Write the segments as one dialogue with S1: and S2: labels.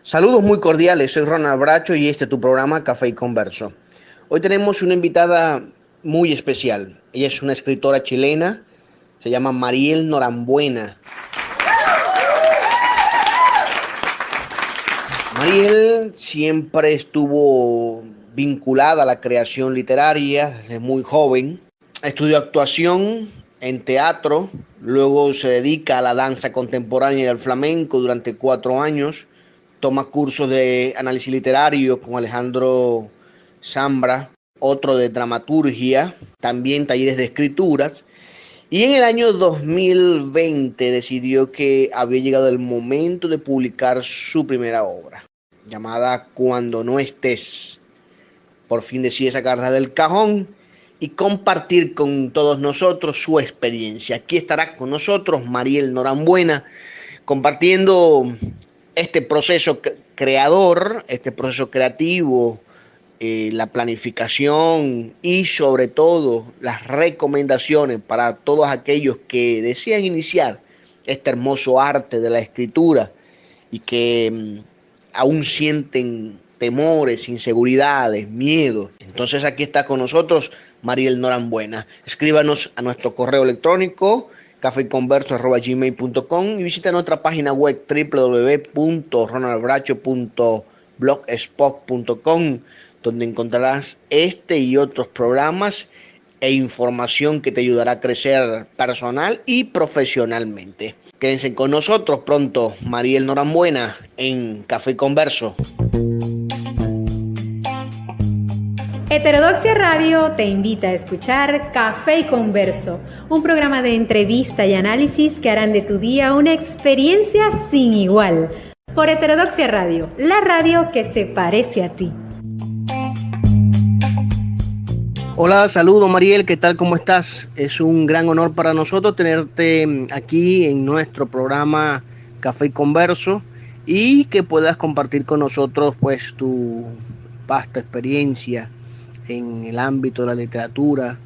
S1: Saludos muy cordiales, soy Ronald Bracho y este es tu programa Café y Converso. Hoy tenemos una invitada muy especial. Ella es una escritora chilena, se llama Mariel Norambuena. Mariel siempre estuvo vinculada a la creación literaria desde muy joven. Estudió actuación en teatro, luego se dedica a la danza contemporánea y al flamenco durante 4 años. Toma cursos de análisis literario con Alejandro Zambra, otro de dramaturgia, también talleres de escrituras. Y en el año 2020 decidió que había llegado el momento de publicar su primera obra, llamada Cuando no estés. Por fin decide sacarla del cajón y compartir con todos nosotros su experiencia. Aquí estará con nosotros Mariel Norambuena compartiendo este proceso creador, este proceso creativo, la planificación y sobre todo las recomendaciones para todos aquellos que desean iniciar este hermoso arte de la escritura y que aún sienten temores, inseguridades, miedos. Entonces aquí está con nosotros Mariel Norambuena. Escríbanos a nuestro correo electrónico cafeconverso@gmail.com y visita nuestra página web www.ronaldbracho.blogspot.com, donde encontrarás este y otros programas e información que te ayudará a crecer personal y profesionalmente. Quédense con nosotros pronto, Mariel Norambuena en Café Converso.
S2: Heterodoxia Radio te invita a escuchar Café y Converso, un programa de entrevista y análisis que harán de tu día una experiencia sin igual. Por Heterodoxia Radio, la radio que se parece a ti.
S1: Hola, saludos Mariel, ¿qué tal? ¿Cómo estás? Es un gran honor para nosotros tenerte aquí en nuestro programa Café y Converso y que puedas compartir con nosotros pues tu vasta experiencia en el ámbito de la literatura.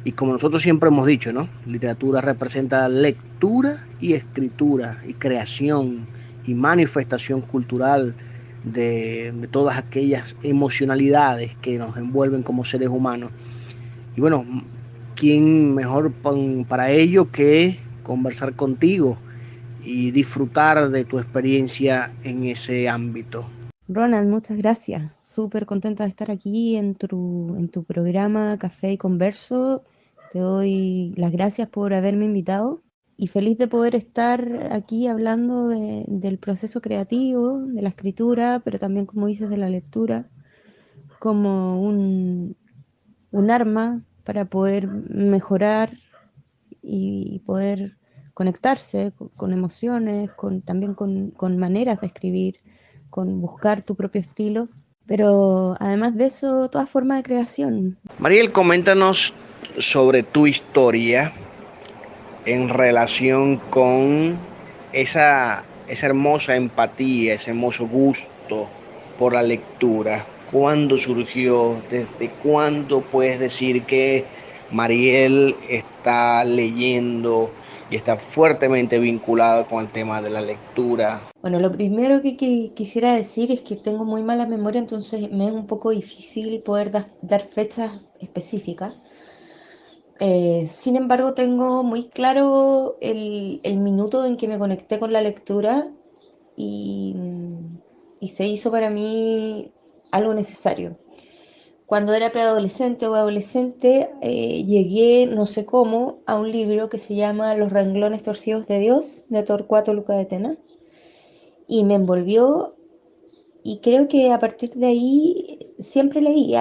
S1: Y como nosotros siempre hemos dicho, ¿no? Literatura representa lectura y escritura y creación y manifestación cultural de todas aquellas emocionalidades que nos envuelven como seres humanos. Y bueno, ¿quién mejor para ello que conversar contigo y disfrutar de tu experiencia en ese ámbito?
S3: Ronald, muchas gracias. Súper contenta de estar aquí en tu programa Café y Converso. Te doy las gracias por haberme invitado y feliz de poder estar aquí hablando del proceso creativo, de la escritura, pero también, como dices, de la lectura, como un arma para poder mejorar y poder conectarse con emociones, también con maneras de escribir, con buscar tu propio estilo, pero además de eso, toda forma de creación.
S1: Mariel, coméntanos sobre tu historia en relación con esa hermosa empatía, ese hermoso gusto por la lectura. ¿Cuándo surgió? ¿Desde cuándo puedes decir que Mariel está leyendo y está fuertemente vinculada con el tema de la lectura?
S3: Bueno, lo primero que quisiera decir es que tengo muy mala memoria, entonces me es un poco difícil poder dar fechas específicas. Sin embargo, tengo muy claro el minuto en que me conecté con la lectura y, y se hizo para mí algo necesario. Cuando era preadolescente o adolescente, llegué, no sé cómo, a un libro que se llama Los renglones torcidos de Dios, de Torcuato Luca de Tena, y me envolvió, y creo que a partir de ahí siempre leí,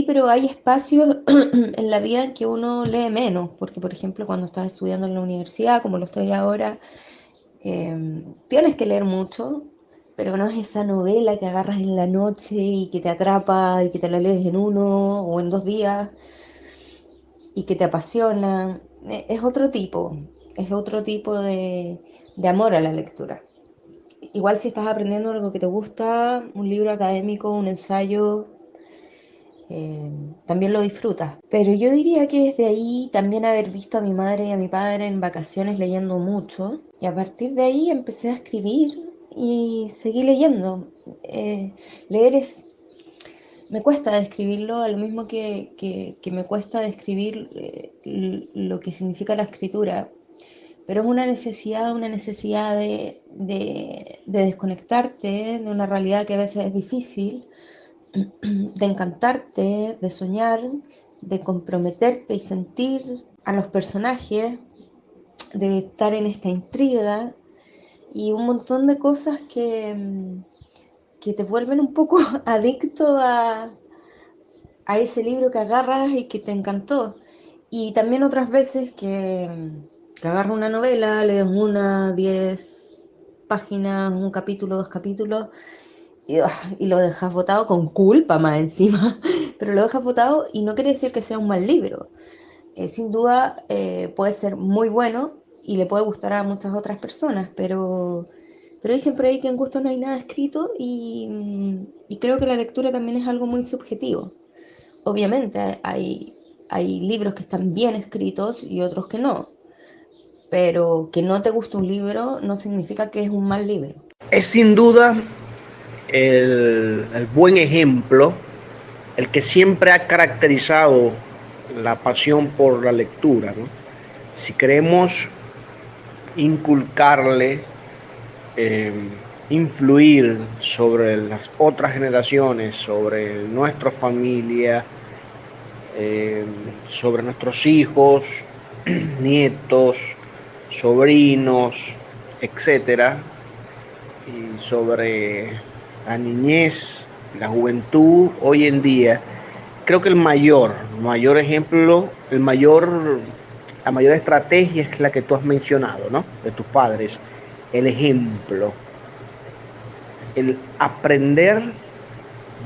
S3: pero hay espacios en la vida en que uno lee menos, porque por ejemplo cuando estás estudiando en la universidad, como lo estoy ahora, tienes que leer mucho, pero no es esa novela que agarras en la noche y que te atrapa y que te la lees en 1 o en 2 días y que te apasiona. Es otro tipo de amor a la lectura. Igual si estás aprendiendo algo que te gusta, un libro académico, un ensayo, también lo disfrutas. Pero yo diría que desde ahí también haber visto a mi madre y a mi padre en vacaciones leyendo mucho. Y a partir de ahí empecé a escribir y seguí leyendo. Leer me cuesta describirlo, a lo mismo que me cuesta describir lo que significa la escritura, pero es una necesidad de desconectarte de una realidad que a veces es difícil, de encantarte, de soñar, de comprometerte y sentir a los personajes, de estar en esta intriga y un montón de cosas que te vuelven un poco adicto a ese libro que agarras y que te encantó. Y también otras veces que agarras una novela, lees 10 páginas, un capítulo, 2 capítulos, y lo dejas botado con culpa más encima, pero lo dejas botado y no quiere decir que sea un mal libro. Sin duda puede ser muy bueno y le puede gustar a muchas otras personas, pero ahí siempre hay que en gusto no hay nada escrito y creo que la lectura también es algo muy subjetivo. Obviamente hay libros que están bien escritos y otros que no, pero que no te guste un libro no significa que es un mal libro.
S1: Es sin duda el buen ejemplo, el que siempre ha caracterizado la pasión por la lectura, ¿no? Si queremos inculcarle, eh, influir sobre las otras generaciones, sobre nuestra familia, sobre nuestros hijos, nietos, sobrinos, etcétera, y sobre la niñez, la juventud hoy en día. Creo que el mayor ejemplo, la mayor estrategia es la que tú has mencionado, ¿no? De tus padres, el ejemplo, el aprender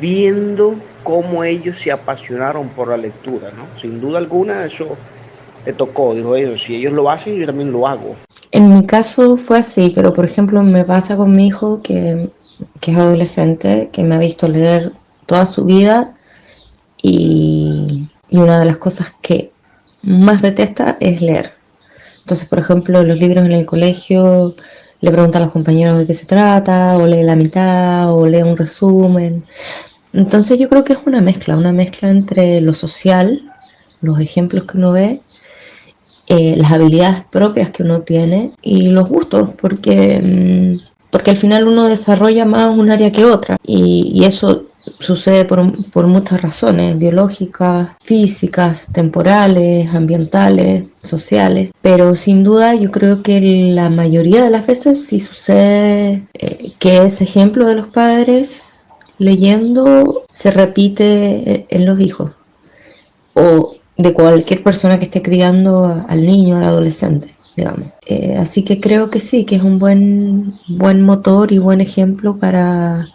S1: viendo cómo ellos se apasionaron por la lectura, ¿no? Sin duda alguna eso te tocó, dijo ellos, si ellos lo hacen, yo también lo hago.
S3: En mi caso fue así, pero por ejemplo me pasa con mi hijo que es adolescente, que me ha visto leer toda su vida y una de las cosas que más detesta es leer. Entonces, por ejemplo, los libros en el colegio le pregunta a los compañeros de qué se trata, o lee la mitad, o lee un resumen. Entonces yo creo que es una mezcla entre lo social, los ejemplos que uno ve, las habilidades propias que uno tiene y los gustos, porque al final uno desarrolla más un área que otra y eso sucede por muchas razones, biológicas, físicas, temporales, ambientales, sociales, pero sin duda yo creo que la mayoría de las veces sí sucede que ese ejemplo de los padres leyendo se repite en los hijos o de cualquier persona que esté criando al niño, al adolescente, digamos. Así que creo que sí, que es un buen motor y buen ejemplo para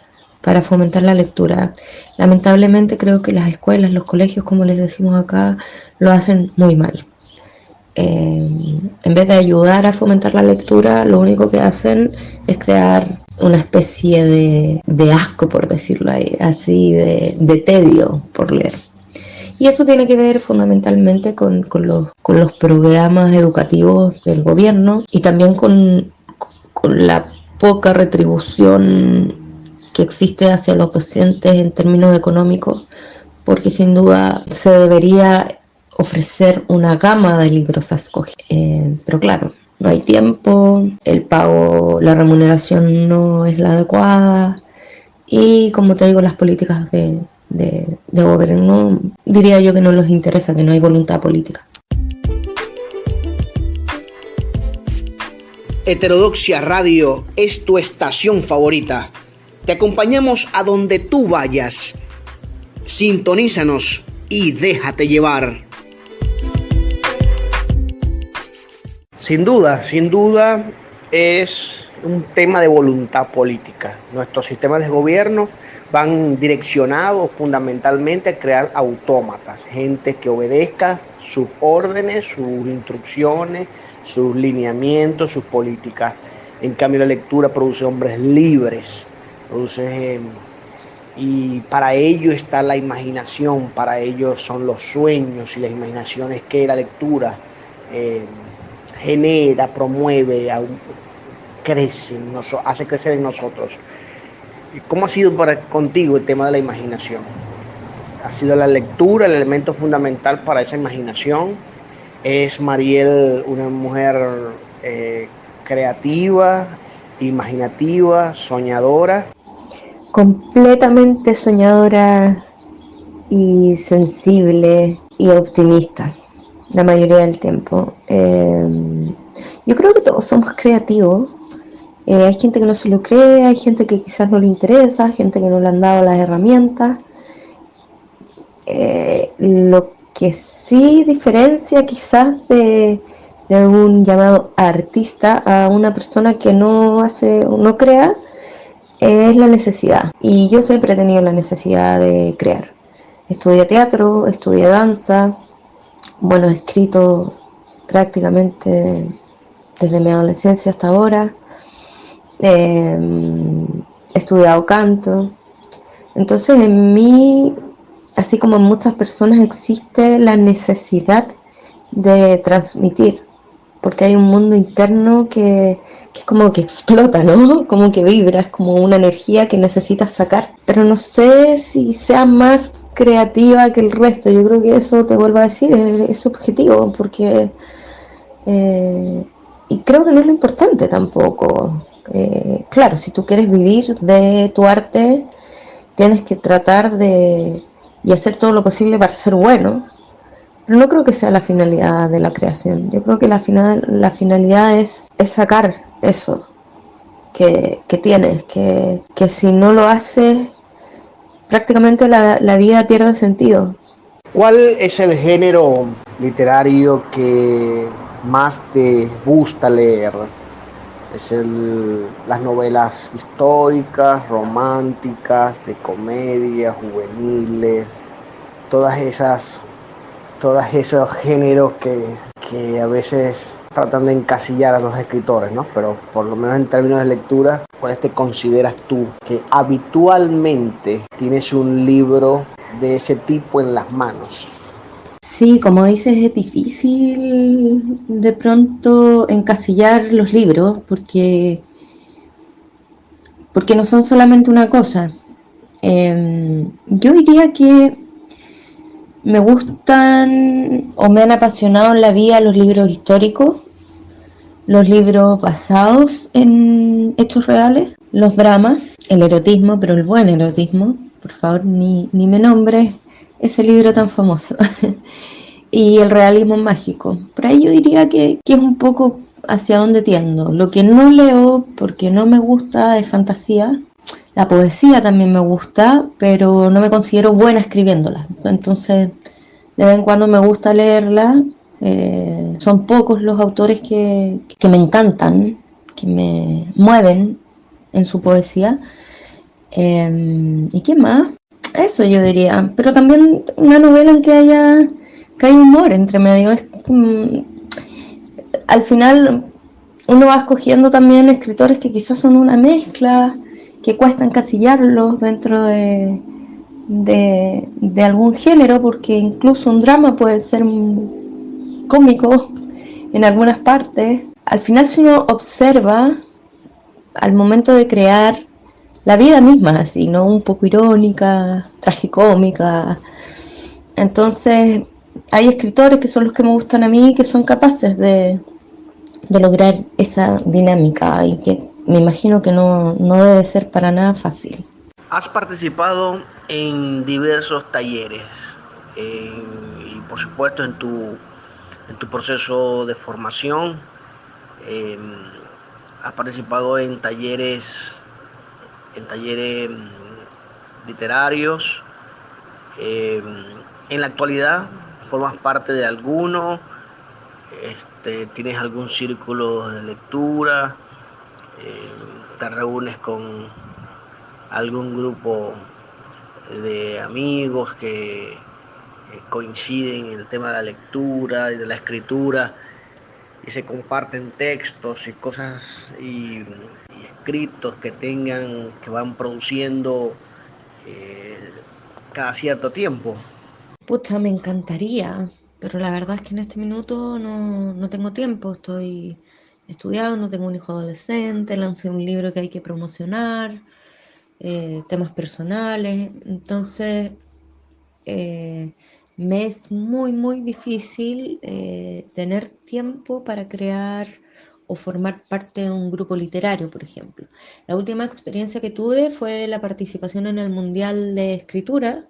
S3: fomentar la lectura. Lamentablemente creo que las escuelas, los colegios, como les decimos acá, lo hacen muy mal. En vez de ayudar a fomentar la lectura, lo único que hacen es crear una especie de asco, por decirlo así, de tedio por leer. Y eso tiene que ver fundamentalmente con los programas educativos del gobierno y también con la poca retribución que existe hacia los docentes en términos económicos, porque sin duda se debería ofrecer una gama de libros a escoger. Pero claro, no hay tiempo, el pago, la remuneración no es la adecuada y, como te digo, las políticas de gobierno, diría yo que no les interesa, que no hay voluntad política.
S1: Heterodoxia Radio es tu estación favorita. Te acompañamos a donde tú vayas. Sintonízanos y déjate llevar. Sin duda es un tema de voluntad política. Nuestros sistemas de gobierno van direccionados fundamentalmente a crear autómatas, gente que obedezca sus órdenes, sus instrucciones, sus lineamientos, sus políticas. En cambio, la lectura produce hombres libres, y para ello está la imaginación, para ello son los sueños y las imaginaciones que la lectura genera, promueve hace crecer en nosotros. ¿Cómo ha sido contigo el tema de la imaginación? ¿Ha sido la lectura el elemento fundamental para esa imaginación? ¿Es Mariel una mujer creativa, imaginativa, soñadora?
S3: Completamente soñadora y sensible y optimista la mayoría del tiempo. Yo creo que todos somos creativos. Hay gente que no se lo cree, hay gente que quizás no le interesa, gente que no le han dado las herramientas. Lo que sí diferencia quizás de un llamado artista a una persona que no crea, es la necesidad. Y yo siempre he tenido la necesidad de crear. Estudié teatro, estudié danza, bueno, he escrito prácticamente desde mi adolescencia hasta ahora. He estudiado canto. Entonces en mí, así como en muchas personas, existe la necesidad de transmitir, porque hay un mundo interno que es como que explota, ¿no? Como que vibra, es como una energía que necesitas sacar. Pero no sé si sea más creativa que el resto. Yo creo que eso, te vuelvo a decir, es subjetivo, porque y creo que no es lo importante tampoco. Claro, si tú quieres vivir de tu arte, tienes que tratar y hacer todo lo posible para ser bueno, pero no creo que sea la finalidad de la creación. Yo creo que la finalidad es sacar eso que tienes, que si no lo haces, prácticamente la vida pierde sentido.
S1: ¿Cuál es el género literario que más te gusta leer? ¿Es las novelas históricas, románticas, de comedia, juveniles, todos esos géneros que a veces tratan de encasillar a los escritores, ¿no? Pero por lo menos en términos de lectura, ¿cuáles te consideras tú que habitualmente tienes un libro de ese tipo en las manos?
S3: Sí, como dices, es difícil de pronto encasillar los libros porque no son solamente una cosa. Yo diría que me gustan o me han apasionado en la vida los libros históricos, los libros basados en hechos reales, los dramas, el erotismo, pero el buen erotismo. Por favor, ni me nombres ese libro tan famoso. Y el realismo mágico. Por ahí yo diría que es un poco hacia dónde tiendo. Lo que no leo porque no me gusta es fantasía. La poesía también me gusta, pero no me considero buena escribiéndola. Entonces, de vez en cuando me gusta leerla. Son pocos los autores que me encantan, que me mueven en su poesía. ¿Y qué más? Eso yo diría. Pero también una novela en que hay humor entre medio. Al final uno va escogiendo también escritores que quizás son una mezcla, que cuesta encasillarlos dentro de algún género, porque incluso un drama puede ser cómico en algunas partes. Al final, si uno observa al momento de crear la vida misma, así, ¿no? Un poco irónica, tragicómica. Entonces, hay escritores que son los que me gustan a mí, que son capaces de lograr esa dinámica y que me imagino que no debe ser para nada fácil.
S1: Has participado en diversos talleres y por supuesto en tu proceso de formación. Has participado en talleres literarios. En la actualidad formas parte de alguno. ¿Tienes algún círculo de lectura? ¿Te reúnes con algún grupo de amigos que coinciden en el tema de la lectura y de la escritura y se comparten textos y cosas y escritos que van produciendo cada cierto tiempo?
S3: Pucha, me encantaría, pero la verdad es que en este minuto no tengo tiempo. Estoy estudiando, tengo un hijo adolescente, lancé un libro que hay que promocionar, temas personales, entonces me es muy, muy difícil tener tiempo para crear o formar parte de un grupo literario, por ejemplo. La última experiencia que tuve fue la participación en el Mundial de Escritura,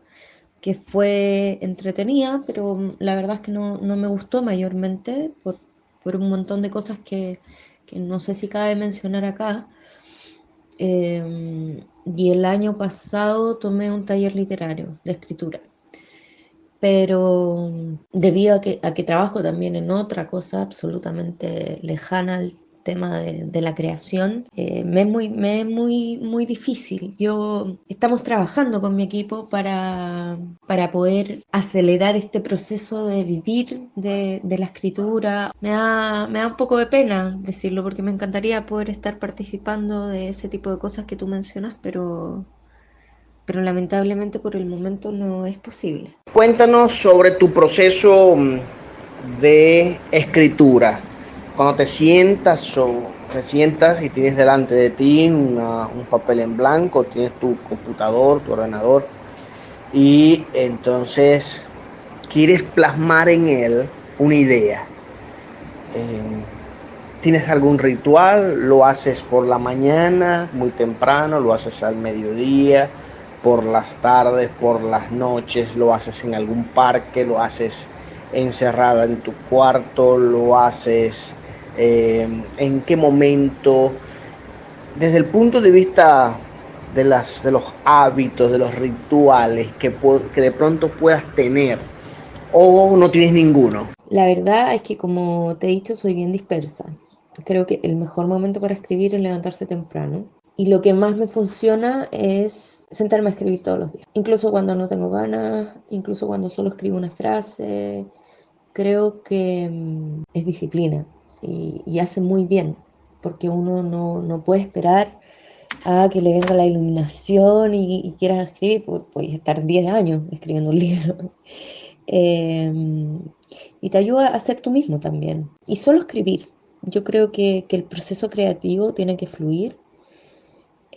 S3: que fue entretenida, pero la verdad es que no me gustó mayormente por un montón de cosas que no sé si cabe mencionar acá. Y el año pasado tomé un taller literario de escritura, pero debido a que trabajo también en otra cosa absolutamente lejana al tema de la creación, me es muy difícil. Estamos trabajando con mi equipo para poder acelerar este proceso de vivir de la escritura. Me da un poco de pena decirlo porque me encantaría poder estar participando de ese tipo de cosas que tú mencionas, pero lamentablemente por el momento no es posible.
S1: Cuéntanos sobre tu proceso de escritura. Cuando te sientas y tienes delante de ti un papel en blanco, tienes tu computador, tu ordenador, y entonces quieres plasmar en él una idea. Eh, ¿Tienes algún ritual? ¿Lo haces por la mañana, muy temprano? ¿Lo haces al mediodía? ¿Por las tardes? ¿Por las noches? ¿Lo haces en algún parque? ¿Lo haces encerrada en tu cuarto? ¿Lo haces en qué momento? Desde el punto de vista de los hábitos, de los rituales que de pronto puedas tener, o no tienes ninguno.
S3: La verdad es que como te he dicho, soy bien dispersa. Creo que el mejor momento para escribir es levantarse temprano. Y lo que más me funciona es sentarme a escribir todos los días. Incluso cuando no tengo ganas, incluso cuando solo escribo una frase. Creo que es disciplina y hace muy bien, porque uno no puede esperar a que le venga la iluminación y quieras escribir, pues puedes estar 10 años escribiendo un libro. Y te ayuda a ser tú mismo también. Y solo escribir. Yo creo que el proceso creativo tiene que fluir.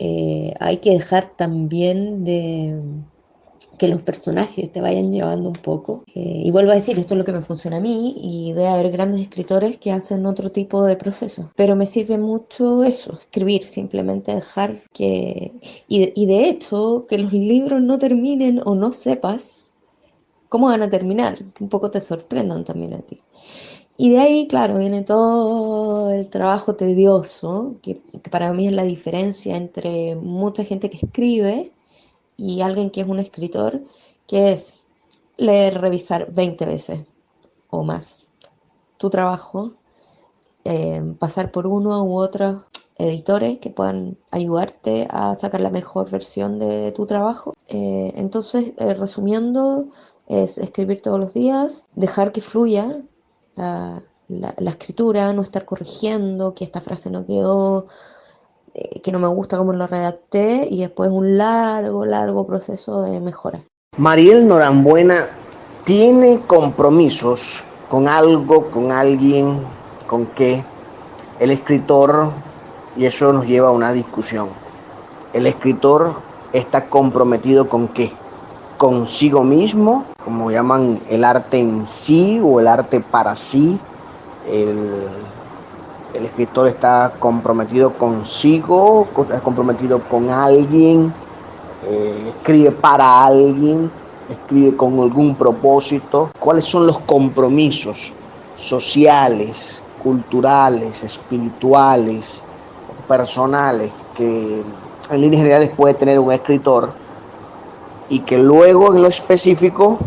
S3: Hay que dejar también de que los personajes te vayan llevando un poco. Y vuelvo a decir, esto es lo que me funciona a mí y debe haber grandes escritores que hacen otro tipo de proceso. Pero me sirve mucho eso, escribir, simplemente dejar que... Y de hecho, que los libros no terminen o no sepas cómo van a terminar, que un poco te sorprendan también a ti. Y de ahí, claro, viene todo el trabajo tedioso, que para mí es la diferencia entre mucha gente que escribe y alguien que es un escritor, que es leer, revisar 20 veces o más tu trabajo, pasar por uno u otros editores que puedan ayudarte a sacar la mejor versión de tu trabajo. Entonces, resumiendo, es escribir todos los días, dejar que fluya la escritura, no estar corrigiendo, que esta frase no quedó, que no me gusta cómo lo redacté, y después un largo proceso de mejora.
S1: Mariel Norambuena tiene compromisos con algo, con alguien, con qué. El escritor, y eso nos lleva a una discusión, el escritor está comprometido con qué, consigo mismo, como llaman el arte en sí o el arte para sí. El, el escritor está comprometido consigo, está comprometido con alguien, escribe para alguien, escribe con algún propósito. ¿Cuáles son los compromisos sociales, culturales, espirituales, personales que en líneas generales puede tener un escritor y que luego en lo específico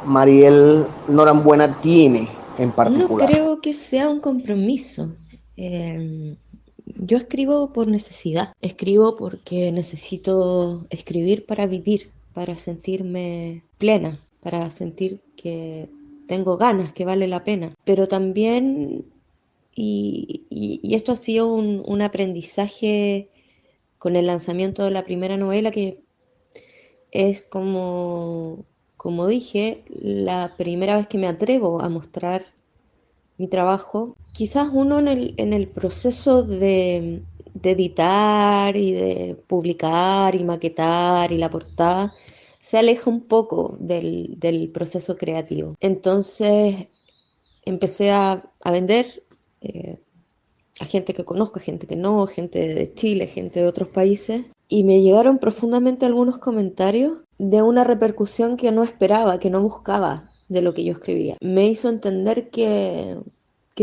S1: Mariel Norambuena tiene en
S3: No
S1: particular?
S3: creo que sea un compromiso. Yo escribo por necesidad. Escribo porque necesito escribir para vivir, para sentirme plena, para sentir que tengo ganas, que vale la pena. Pero también, y esto ha sido un aprendizaje con el lanzamiento de la primera novela, que es como dije, la primera vez que me atrevo a mostrar mi trabajo, quizás uno en el proceso de editar y de publicar y maquetar y la portada se aleja un poco del proceso creativo. Entonces empecé a vender a gente que conozco, a gente que no, gente de Chile, gente de otros países, y me llegaron profundamente algunos comentarios de una repercusión que no esperaba, que no buscaba de lo que yo escribía. Me hizo entender que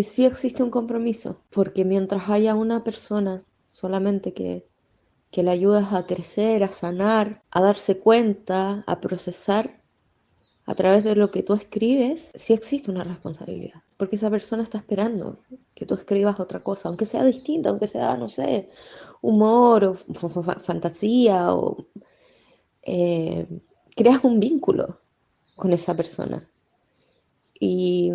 S3: sí existe un compromiso, porque mientras haya una persona solamente que le ayudas a crecer, a sanar, a darse cuenta, a procesar, a través de lo que tú escribes, sí existe una responsabilidad, porque esa persona está esperando que tú escribas otra cosa, aunque sea distinta, aunque sea, no sé, humor o fantasía, o eh, creas un vínculo con esa persona. Y,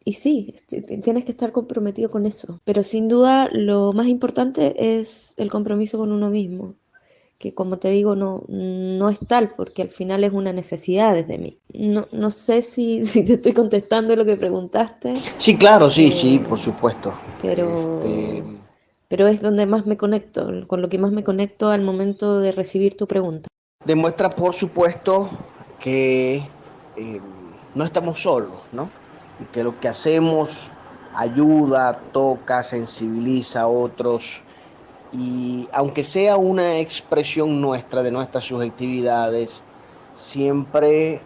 S3: y sí, tienes que estar comprometido con eso. Pero sin duda lo más importante es el compromiso con uno mismo, que como te digo, no es tal, porque al final es una necesidad desde mí. No sé si te estoy contestando lo que preguntaste,
S1: Sí, claro, sí, sí,
S3: eh,
S1: por supuesto. Este,
S3: pero, pero es donde más me conecto, con lo que más me conecto al momento de recibir tu pregunta.
S1: demuestra, por supuesto, que eh, no estamos solos, ¿no? Y que lo que hacemos ayuda, toca, sensibiliza a otros. Y aunque sea una expresión nuestra, de nuestras subjetividades, siempre,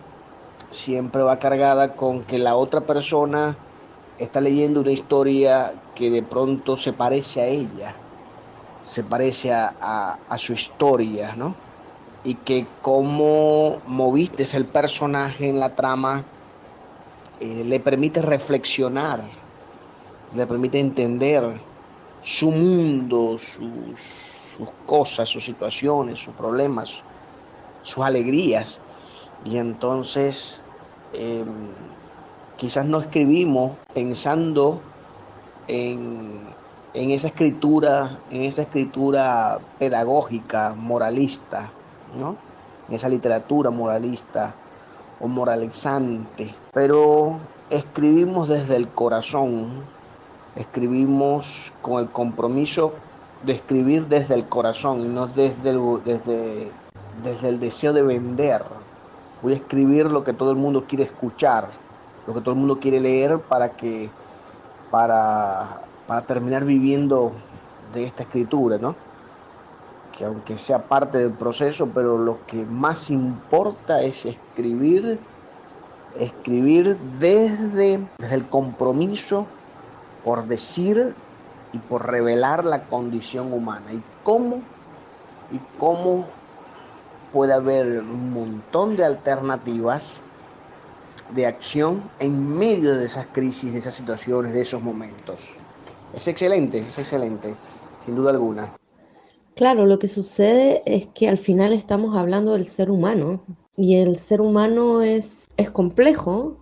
S1: siempre va cargada con que la otra persona está leyendo una historia que de pronto se parece a ella, se parece a su historia, ¿no? Y que cómo moviste el personaje en la trama le permite reflexionar, le permite entender su mundo, sus cosas, sus situaciones, sus problemas, sus alegrías. Y entonces eh, quizás no escribimos pensando en, en esa escritura pedagógica, moralista, ¿no? En esa literatura moralista o moralizante, pero escribimos desde el corazón, escribimos con el compromiso de escribir desde el corazón y no desde el deseo de vender. Voy a escribir lo que todo el mundo quiere escuchar, lo que todo el mundo quiere leer para terminar viviendo de esta escritura, ¿no? Que aunque sea parte del proceso, pero lo que más importa es escribir desde el compromiso por decir y por revelar la condición humana. Y cómo puede haber un montón de alternativas de acción en medio de esas crisis, de esas situaciones, de esos momentos. Es excelente, sin duda alguna.
S3: Claro, lo que sucede es que al final estamos hablando del ser humano y el ser humano es complejo,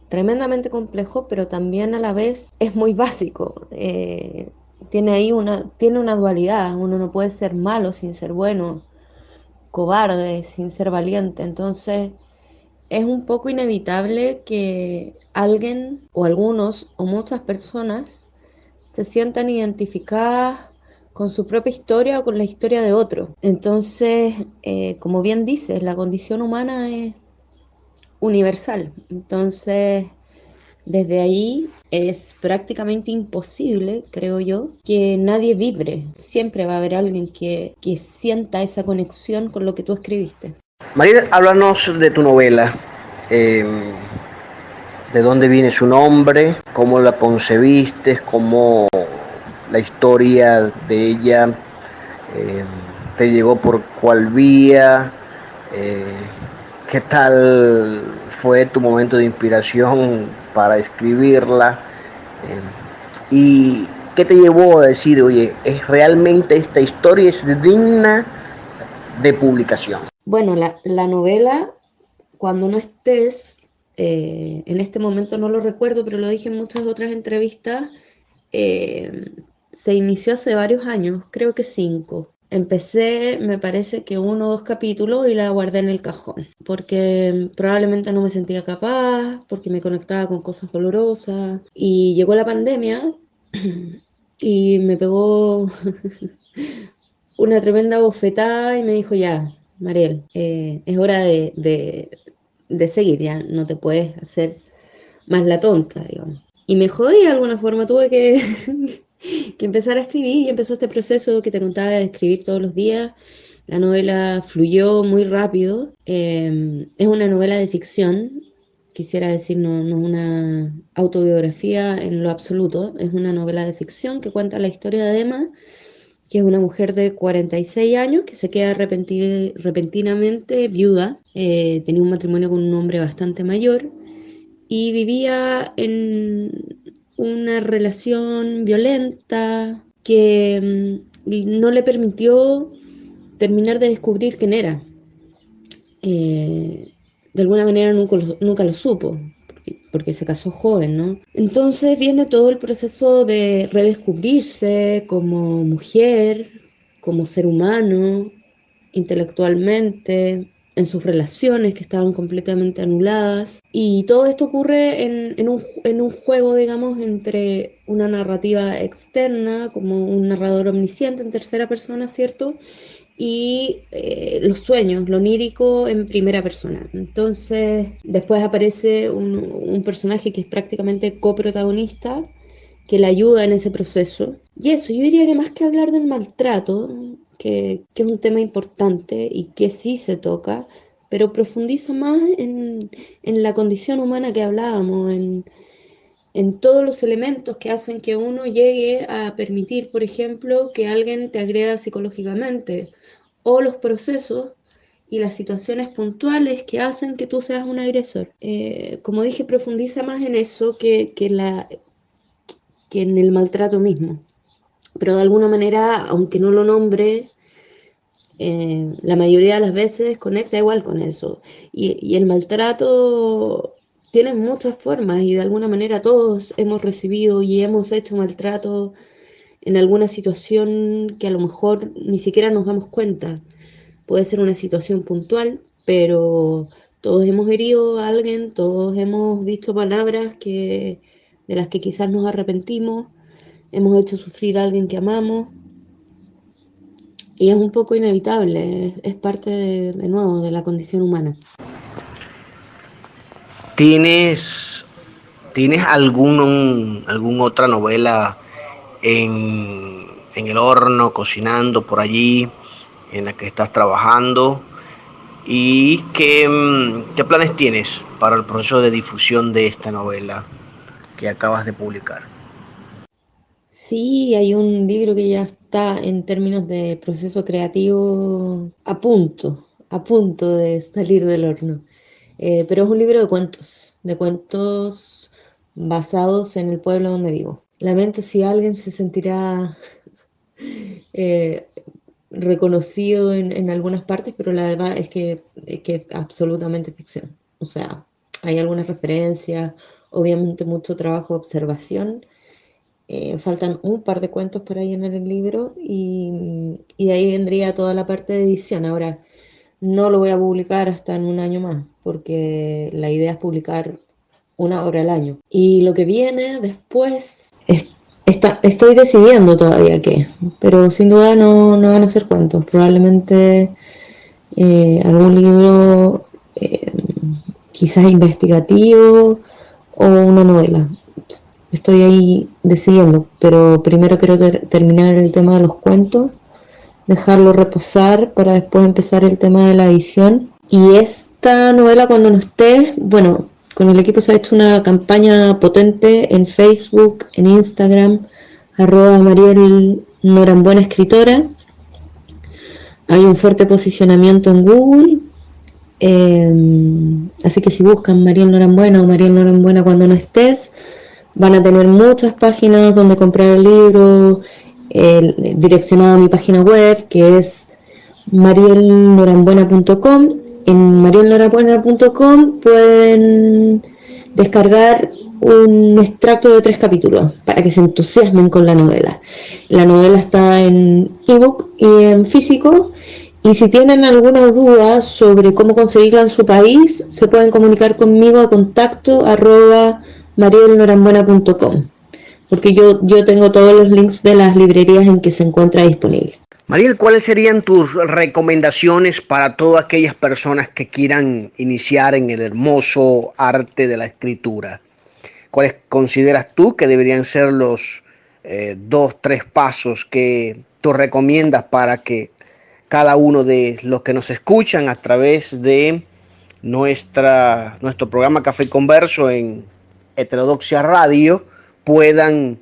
S3: tremendamente complejo, pero también a la vez es muy básico. Tiene ahí tiene una dualidad. Uno no puede ser malo sin ser bueno, cobarde sin ser valiente. Entonces es un poco inevitable que alguien o algunos o muchas personas se sientan identificadas con su propia historia o con la historia de otro. Entonces, como bien dices, la condición humana es universal. Entonces, desde ahí es prácticamente imposible, creo yo, que nadie vibre. Siempre va a haber alguien que sienta esa conexión con lo que tú escribiste.
S1: María, háblanos de tu novela. Eh, ¿De dónde viene su nombre? ¿Cómo la concebiste? ¿Cómo la historia de ella eh, te llegó por cuál vía? Eh, ¿Qué tal fue tu momento de inspiración para escribirla? ¿Y qué te llevó a decir, oye, es realmente esta historia es digna de publicación?
S3: Bueno, la novela, cuando no estés, en este momento no lo recuerdo, pero lo dije en muchas otras entrevistas, se inició hace varios años, creo que 5. empecé, me parece que 1 o 2 capítulos y la guardé en el cajón, porque probablemente no me sentía capaz, porque me conectaba con cosas dolorosas. Y llegó la pandemia y me pegó una tremenda bofetada y me dijo, ya, Mariel, es hora de seguir, ya no te puedes hacer más la tonta, digamos. Y me jodí de alguna forma, tuve que, que empezar a escribir y empezó este proceso que te contaba de escribir todos los días. La novela fluyó muy rápido. Es una novela de ficción, quisiera decir, no es una autobiografía en lo absoluto. Es una novela de ficción que cuenta la historia de Emma, que es una mujer de 46 años que se queda repentinamente viuda. Tenía un matrimonio con un hombre bastante mayor y vivía en una relación violenta que no le permitió terminar de descubrir quién era. De alguna manera nunca lo supo, porque se casó joven, ¿no? Entonces viene todo el proceso de redescubrirse como mujer, como ser humano, intelectualmente, en sus relaciones que estaban completamente anuladas. Y todo esto ocurre en un juego, digamos, entre una narrativa externa, como un narrador omnisciente en tercera persona, ¿cierto? Y los sueños, lo onírico en primera persona. Entonces, después aparece un personaje que es prácticamente coprotagonista, que le ayuda en ese proceso. Y eso, yo diría que más que hablar del maltrato, que es un tema importante y que sí se toca, pero profundiza más en la condición humana que hablábamos, en todos los elementos que hacen que uno llegue a permitir, por ejemplo, que alguien te agreda psicológicamente, o los procesos y las situaciones puntuales que hacen que tú seas un agresor. Como dije, profundiza más en eso que en el maltrato mismo. Pero de alguna manera, aunque no lo nombre, la mayoría de las veces conecta igual con eso. Y el maltrato tiene muchas formas y de alguna manera todos hemos recibido y hemos hecho maltrato en alguna situación que a lo mejor ni siquiera nos damos cuenta. Puede ser una situación puntual, pero todos hemos herido a alguien, todos hemos dicho palabras de las que quizás nos arrepentimos, hemos hecho sufrir a alguien que amamos. Y es un poco inevitable, es parte de nuevo de la condición humana.
S1: ¿Tienes, tienes algún otra novela en el horno, cocinando por allí, en la que estás trabajando? ¿Y qué planes tienes para el proceso de difusión de esta novela que acabas de publicar?
S3: Sí, hay un libro que ya está en términos de proceso creativo a punto de salir del horno. Pero es un libro de cuentos basados en el pueblo donde vivo. Lamento si alguien se sentirá eh, reconocido en algunas partes, pero la verdad es que es absolutamente ficción. O sea, hay algunas referencias, obviamente mucho trabajo de observación. Faltan un par de cuentos para llenar el libro y de ahí vendría toda la parte de edición. Ahora, no lo voy a publicar hasta en un año más, porque la idea es publicar una obra al año. Y lo que viene después, estoy decidiendo todavía qué, pero sin duda no van a ser cuentos. Probablemente algún libro quizás investigativo o una novela. Estoy ahí decidiendo, pero primero quiero terminar el tema de los cuentos, dejarlo reposar para después empezar el tema de la edición. Y esta novela, cuando no esté, bueno, con el equipo se ha hecho una campaña potente en Facebook, en Instagram, @Mariel Norambuena escritora. Hay un fuerte posicionamiento en Google, así que si buscan Mariel Norambuena o Mariel Norambuena cuando no estés, van a tener muchas páginas donde comprar el libro, direccionado a mi página web, que es marielnorambuena.com. En marielnorambuena.com pueden descargar un extracto de 3 capítulos para que se entusiasmen con la novela. La novela está en ebook y en físico, y si tienen alguna duda sobre cómo conseguirla en su país, se pueden comunicar conmigo a contacto@marielnorambuena.com, porque yo tengo todos los links de las librerías en que se encuentra disponible.
S1: Mariel, ¿cuáles serían tus recomendaciones para todas aquellas personas que quieran iniciar en el hermoso arte de la escritura? ¿Cuáles consideras tú que deberían ser los 2, 3 pasos que tú recomiendas para que cada uno de los que nos escuchan a través de nuestro programa Café Converso en Heterodoxia Radio puedan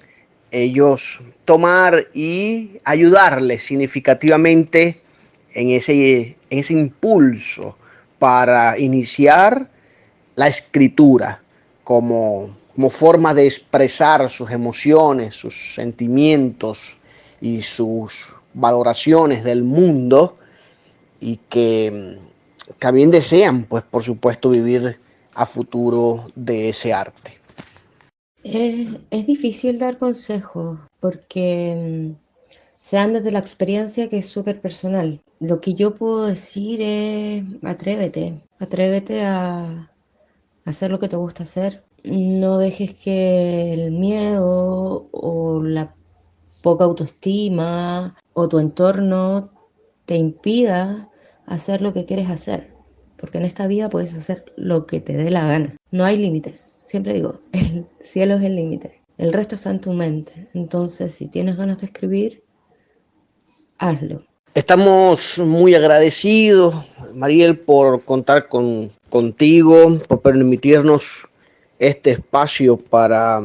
S1: ellos tomar y ayudarles significativamente en ese impulso para iniciar la escritura como forma de expresar sus emociones, sus sentimientos y sus valoraciones del mundo, y que también desean, pues por supuesto, vivir a futuro de ese arte?
S3: Es difícil dar consejos porque se dan desde la experiencia, que es súper personal. Lo que yo puedo decir es atrévete a hacer lo que te gusta hacer. No dejes que el miedo o la poca autoestima o tu entorno te impida hacer lo que quieres hacer, porque en esta vida puedes hacer lo que te dé la gana. No hay límites. Siempre digo, el cielo es el límite. El resto está en tu mente. Entonces, si tienes ganas de escribir, hazlo.
S1: Estamos muy agradecidos, Mariel, por contar contigo, por permitirnos este espacio para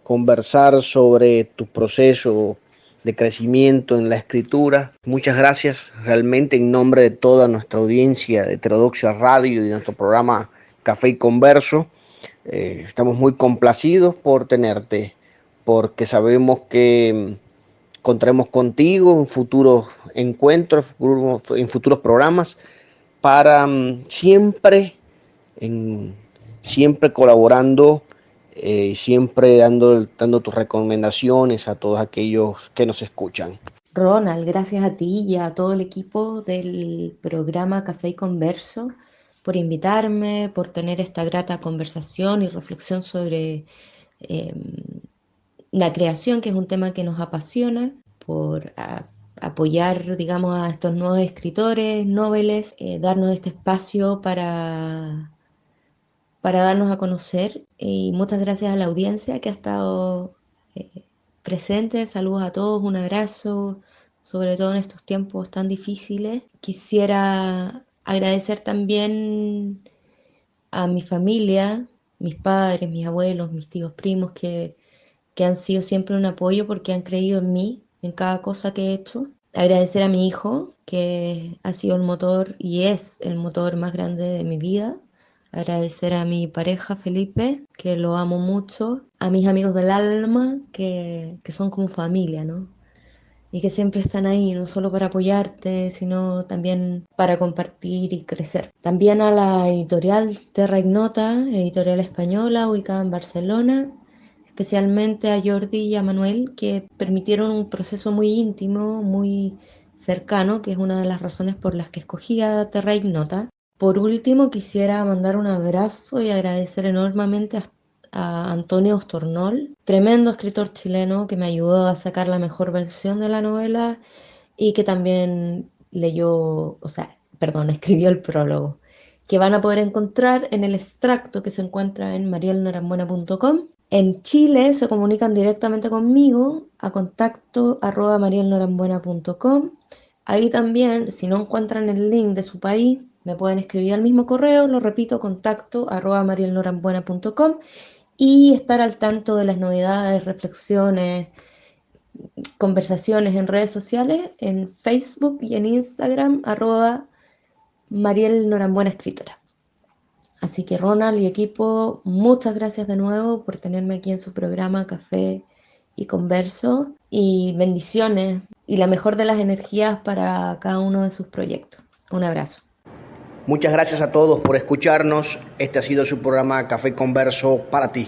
S1: conversar sobre tu proceso de crecimiento en la escritura. Muchas gracias, realmente, en nombre de toda nuestra audiencia de Heterodoxia Radio y de nuestro programa Café y Converso. Estamos muy complacidos por tenerte, porque sabemos que contaremos contigo en futuros encuentros, en futuros programas, para siempre colaborando, siempre dando tus recomendaciones a todos aquellos que nos escuchan.
S3: Ronald, gracias a ti y a todo el equipo del programa Café y Converso por invitarme, por tener esta grata conversación y reflexión sobre la creación, que es un tema que nos apasiona, por apoyar, digamos, a estos nuevos escritores, noveles, darnos este espacio para darnos a conocer. Y muchas gracias a la audiencia que ha estado presente. Saludos a todos, un abrazo, sobre todo en estos tiempos tan difíciles. Quisiera agradecer también a mi familia, mis padres, mis abuelos, mis tíos, primos, que han sido siempre un apoyo porque han creído en mí, en cada cosa que he hecho. Agradecer a mi hijo, que ha sido el motor y es el motor más grande de mi vida. Agradecer a mi pareja Felipe, que lo amo mucho. A mis amigos del alma, que son como familia, ¿no? Y que siempre están ahí, no solo para apoyarte, sino también para compartir y crecer. También a la editorial Terra Ignota, editorial española ubicada en Barcelona, especialmente a Jordi y a Manuel, que permitieron un proceso muy íntimo, muy cercano, que es una de las razones por las que escogí a Terra Ignota. Por último, quisiera mandar un abrazo y agradecer enormemente a Antonio Ostornol, tremendo escritor chileno que me ayudó a sacar la mejor versión de la novela y que también escribió el prólogo, que van a poder encontrar en el extracto que se encuentra en marielnorambuena.com. En Chile se comunican directamente conmigo a contacto@marielnorambuena.com. Ahí también, si no encuentran el link de su país, me pueden escribir al mismo correo, lo repito, contacto@marielnorambuena.com, y estar al tanto de las novedades, reflexiones, conversaciones en redes sociales, en Facebook y en Instagram, @marielnorambuenaescritora. Así que Ronald y equipo, muchas gracias de nuevo por tenerme aquí en su programa Café y Converso, y bendiciones y la mejor de las energías para cada uno de sus proyectos. Un abrazo.
S1: Muchas gracias a todos por escucharnos. Este ha sido su programa Café y Converso para ti.